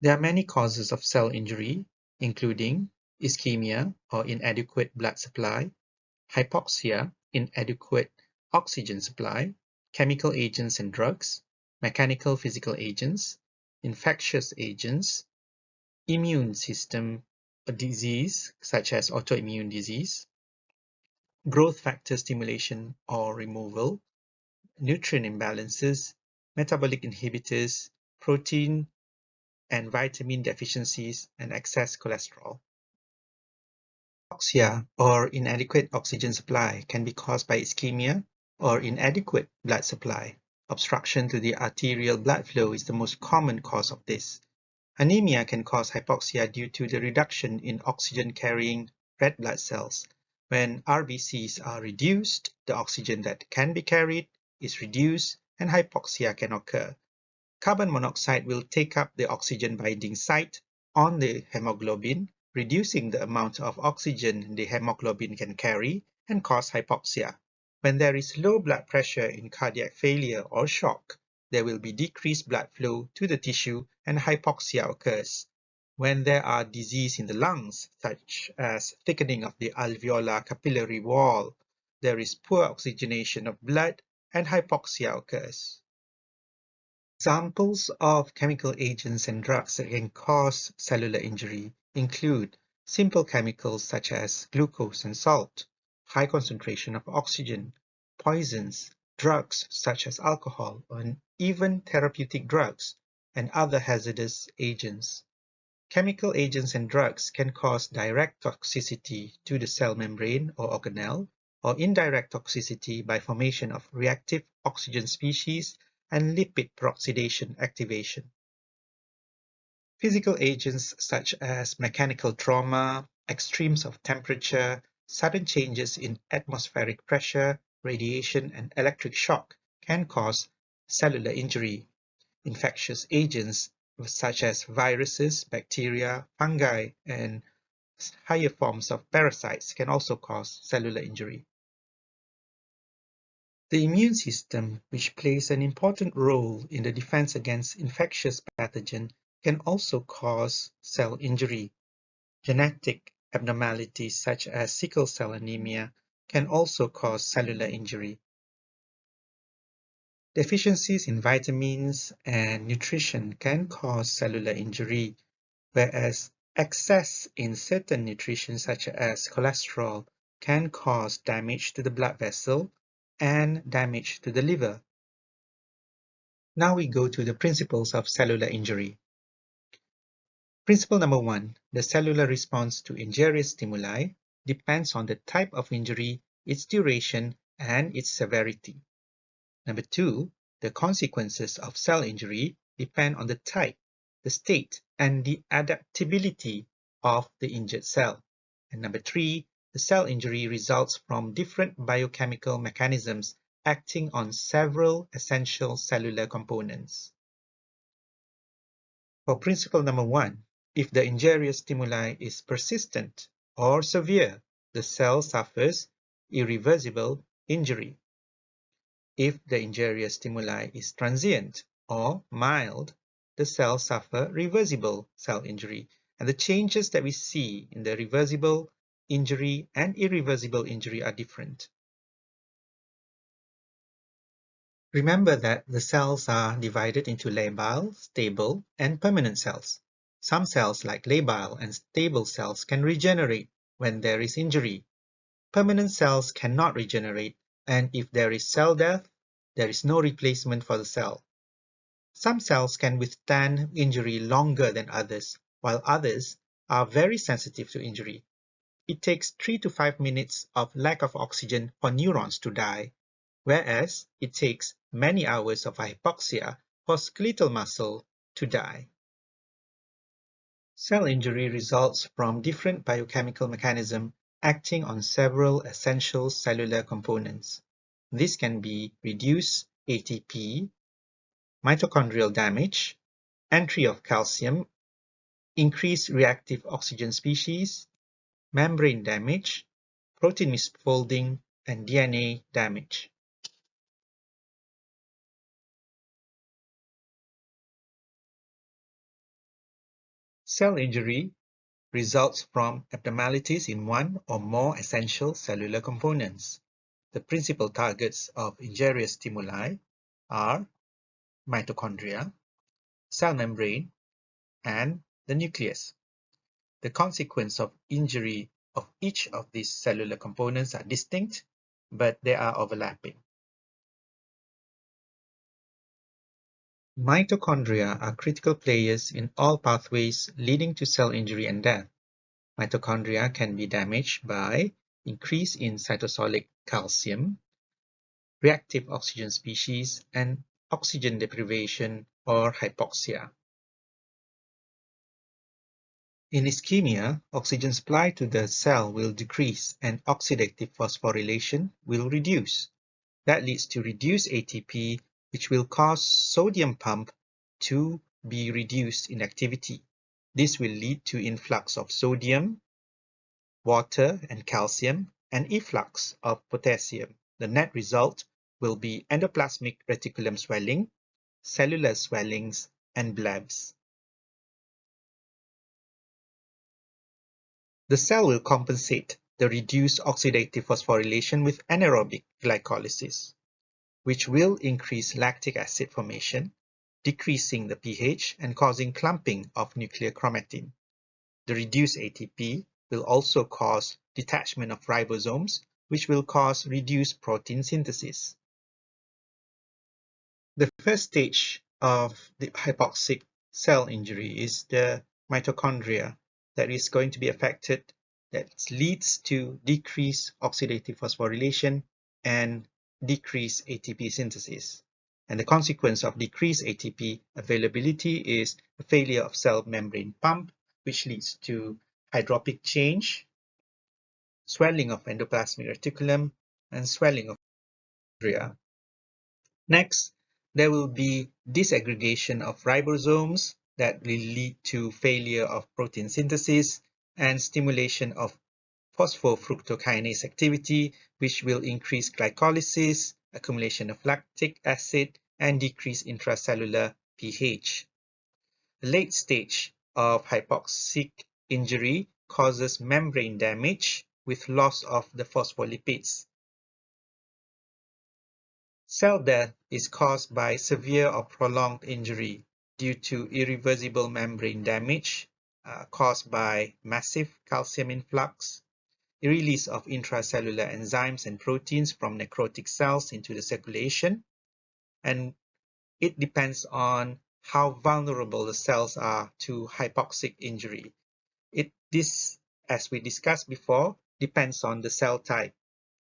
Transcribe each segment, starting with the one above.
There are many causes of cell injury, including ischemia or inadequate blood supply, hypoxia, inadequate oxygen supply, chemical agents and drugs, mechanical physical agents, infectious agents, immune system disease such as autoimmune disease, growth factor stimulation or removal, nutrient imbalances, metabolic inhibitors, protein and vitamin deficiencies, and excess cholesterol. Hypoxia or inadequate oxygen supply can be caused by ischemia or inadequate blood supply. Obstruction to the arterial blood flow is the most common cause of this. Anemia can cause hypoxia due to the reduction in oxygen-carrying red blood cells. When RBCs are reduced, the oxygen that can be carried is reduced and hypoxia can occur. Carbon monoxide will take up the oxygen binding site on the hemoglobin, reducing the amount of oxygen the hemoglobin can carry and cause hypoxia. When there is low blood pressure in cardiac failure or shock, there will be decreased blood flow to the tissue and hypoxia occurs. When there are disease in the lungs, such as thickening of the alveolar capillary wall, there is poor oxygenation of blood and hypoxia occurs. Examples of chemical agents and drugs that can cause cellular injury include simple chemicals such as glucose and salt, high concentration of oxygen, poisons, drugs such as alcohol, and even therapeutic drugs and other hazardous agents. Chemical agents and drugs can cause direct toxicity to the cell membrane or organelle, or indirect toxicity by formation of reactive oxygen species and lipid peroxidation activation. Physical agents such as mechanical trauma, extremes of temperature, sudden changes in atmospheric pressure, radiation, and electric shock can cause cellular injury. Infectious agents such as viruses, bacteria, fungi, and higher forms of parasites can also cause cellular injury. The immune system, which plays an important role in the defense against infectious pathogens, can also cause cell injury. Genetic abnormalities such as sickle cell anemia can also cause cellular injury. Deficiencies in vitamins and nutrition can cause cellular injury, whereas excess in certain nutrition such as cholesterol can cause damage to the blood vessel and damage to the liver. Now we go to the principles of cellular injury. Principle number 1, the cellular response to injurious stimuli depends on the type of injury, its duration, and its severity. Number 2, the consequences of cell injury depend on the type, the state, and the adaptability of the injured cell. And number 3, the cell injury results from different biochemical mechanisms acting on several essential cellular components. For principle number 1, if the injurious stimuli is persistent or severe, the cell suffers irreversible injury. If the injurious stimuli is transient or mild, the cells suffer reversible cell injury. And the changes that we see in the reversible injury and irreversible injury are different. Remember that the cells are divided into labile, stable, and permanent cells. Some cells, like labile and stable cells, can regenerate when there is injury. Permanent cells cannot regenerate, and if there is cell death, there is no replacement for the cell. Some cells can withstand injury longer than others, while others are very sensitive to injury. It takes 3 to 5 minutes of lack of oxygen for neurons to die, whereas it takes many hours of hypoxia for skeletal muscle to die. Cell injury results from different biochemical mechanisms acting on several essential cellular components. This can be reduced ATP, mitochondrial damage, entry of calcium, increased reactive oxygen species, membrane damage, protein misfolding, and DNA damage. Cell injury results from abnormalities in one or more essential cellular components. The principal targets of injurious stimuli are mitochondria, cell membrane, and the nucleus. The consequence of injury of each of these cellular components are distinct, but they are overlapping. Mitochondria are critical players in all pathways leading to cell injury and death. Mitochondria can be damaged by increase in cytosolic calcium, reactive oxygen species, and oxygen deprivation or hypoxia. In ischemia, oxygen supply to the cell will decrease and oxidative phosphorylation will reduce. That leads to reduced ATP, which will cause sodium pump to be reduced in activity. This will lead to influx of sodium, water, and calcium, and efflux of potassium. The net result will be endoplasmic reticulum swelling, cellular swellings, and blebs. The cell will compensate the reduced oxidative phosphorylation with anaerobic glycolysis, which will increase lactic acid formation, decreasing the pH and causing clumping of nuclear chromatin. The reduced ATP will also cause detachment of ribosomes, which will cause reduced protein synthesis. The first stage of the hypoxic cell injury is the mitochondria that is going to be affected, that leads to decreased oxidative phosphorylation and decreased ATP synthesis. And the consequence of decreased ATP availability is the failure of cell membrane pump, which leads to hydropic change, swelling of endoplasmic reticulum, and swelling of mitochondria. Next, there will be disaggregation of ribosomes that will lead to failure of protein synthesis and stimulation of phosphofructokinase activity, which will increase glycolysis, accumulation of lactic acid, and decrease intracellular pH. The late stage of hypoxic injury causes membrane damage with loss of the phospholipids. Cell death is caused by severe or prolonged injury due to irreversible membrane damage caused by massive calcium influx, release of intracellular enzymes and proteins from necrotic cells into the circulation, and it depends on how vulnerable the cells are to hypoxic injury. This, as we discussed before, depends on the cell type.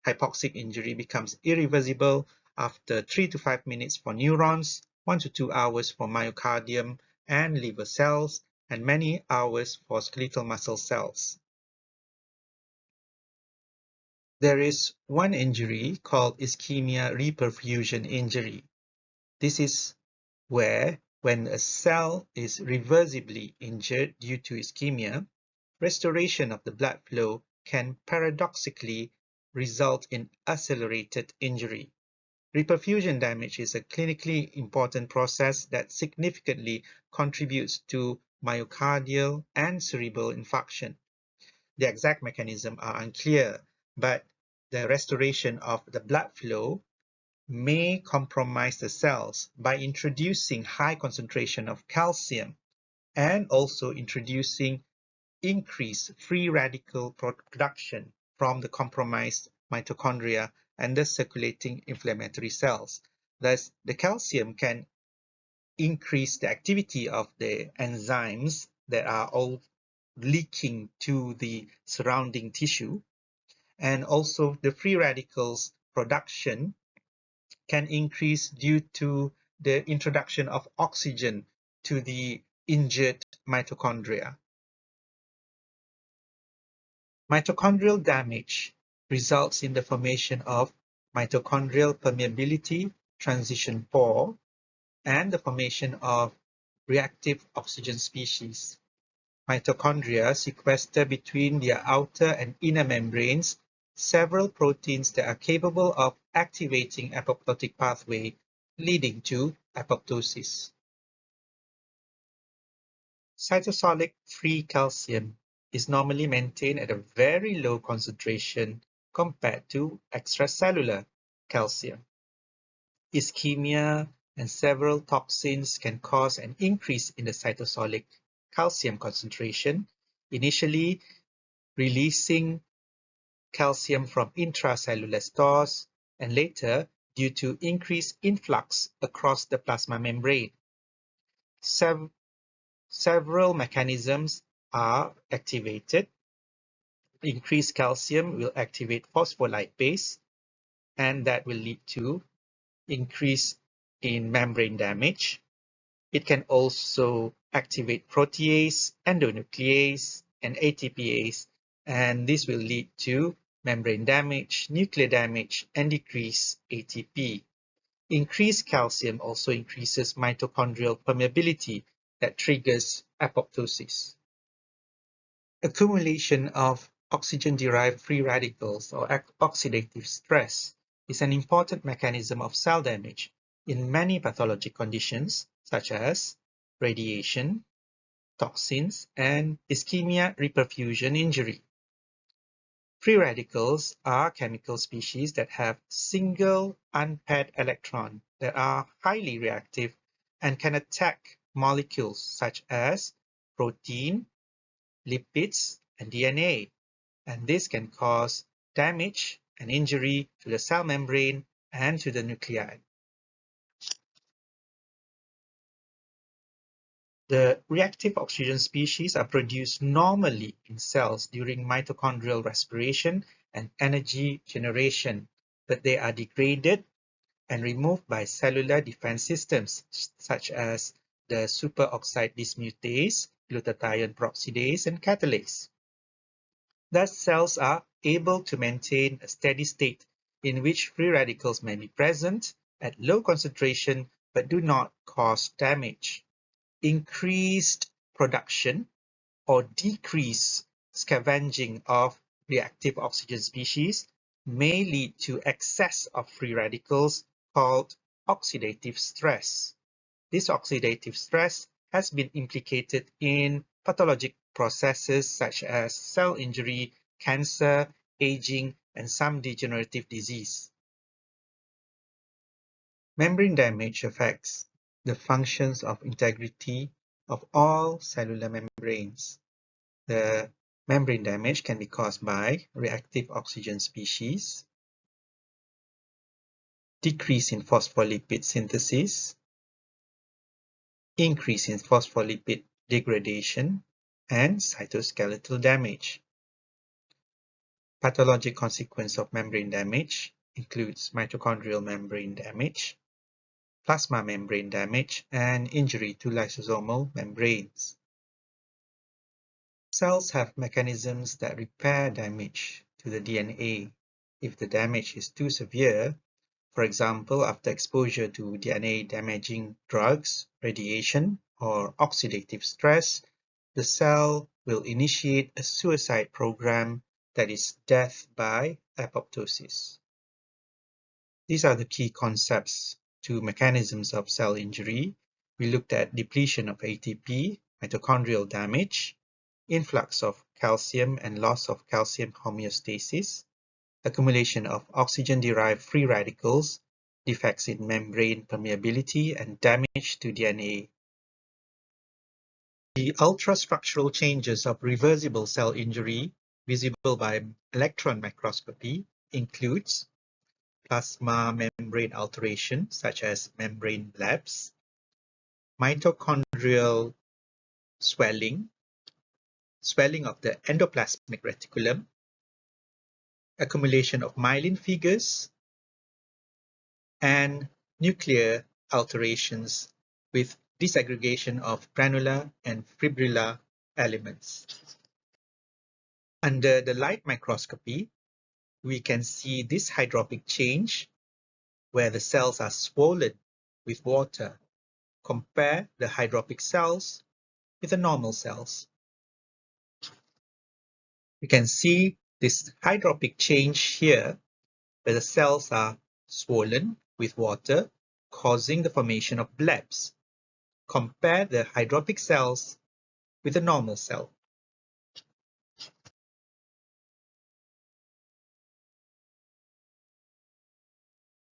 Hypoxic injury becomes irreversible after 3 to 5 minutes for neurons, 1 to 2 hours for myocardium and liver cells, and many hours for skeletal muscle cells. There is one injury called ischemia reperfusion injury. This is where, when a cell is reversibly injured due to ischemia, restoration of the blood flow can paradoxically result in accelerated injury. Reperfusion damage is a clinically important process that significantly contributes to myocardial and cerebral infarction. The exact mechanisms are unclear, but the restoration of the blood flow may compromise the cells by introducing high concentration of calcium and also introducing increased free radical production from the compromised mitochondria and the circulating inflammatory cells. Thus, the calcium can increase the activity of the enzymes that are all leaking to the surrounding tissue, and also the free radicals production can increase due to the introduction of oxygen to the injured mitochondria. Mitochondrial damage results in the formation of mitochondrial permeability transition pore and the formation of reactive oxygen species. Mitochondria sequester between their outer and inner membranes several proteins that are capable of activating apoptotic pathway, leading to apoptosis. Cytosolic free calcium is normally maintained at a very low concentration compared to extracellular calcium. Ischemia and several toxins can cause an increase in the cytosolic calcium concentration, initially releasing calcium from intracellular stores, and later due to increased influx across the plasma membrane. Several mechanisms are activated. Increased calcium will activate phospholipase, and that will lead to increase in membrane damage. It can also activate protease, endonuclease, and ATPase, and this will lead to membrane damage, nuclear damage, and decreased ATP. Increased calcium also increases mitochondrial permeability that triggers apoptosis. Accumulation of oxygen-derived free radicals or oxidative stress is an important mechanism of cell damage in many pathologic conditions such as radiation, toxins, and ischemia-reperfusion injury. Free radicals are chemical species that have single unpaired electron that are highly reactive and can attack molecules such as protein, lipids, and DNA, and this can cause damage and injury to the cell membrane and to the nuclei. The reactive oxygen species are produced normally in cells during mitochondrial respiration and energy generation, but they are degraded and removed by cellular defense systems such as the superoxide dismutase, glutathione peroxidase, and catalase. Thus, cells are able to maintain a steady state in which free radicals may be present at low concentration but do not cause damage. Increased production or decreased scavenging of reactive oxygen species may lead to excess of free radicals called oxidative stress. This oxidative stress has been implicated in pathologic processes such as cell injury, cancer, aging, and some degenerative disease. Membrane damage affects the functions of integrity of all cellular membranes. The membrane damage can be caused by reactive oxygen species, decrease in phospholipid synthesis, increase in phospholipid degradation, and cytoskeletal damage. Pathologic consequence of membrane damage includes mitochondrial membrane damage, plasma membrane damage, and injury to lysosomal membranes. Cells have mechanisms that repair damage to the DNA. If the damage is too severe, for example, after exposure to DNA-damaging drugs, radiation, or oxidative stress, the cell will initiate a suicide program that is death by apoptosis. These are the key concepts to mechanisms of cell injury. We looked at depletion of ATP, mitochondrial damage, influx of calcium and loss of calcium homeostasis, accumulation of oxygen-derived free radicals, defects in membrane permeability, and damage to DNA. The ultrastructural changes of reversible cell injury visible by electron microscopy includes plasma membrane alteration such as membrane blebs, mitochondrial swelling, swelling of the endoplasmic reticulum, accumulation of myelin figures, and nuclear alterations with disaggregation of granular and fibrillar elements. Under the light microscopy, we can see this hydropic change where the cells are swollen with water. Compare the hydropic cells with the normal cells. You can see this hydropic change here where the cells are swollen with water, causing the formation of blebs. Compare the hydropic cells with a normal cell.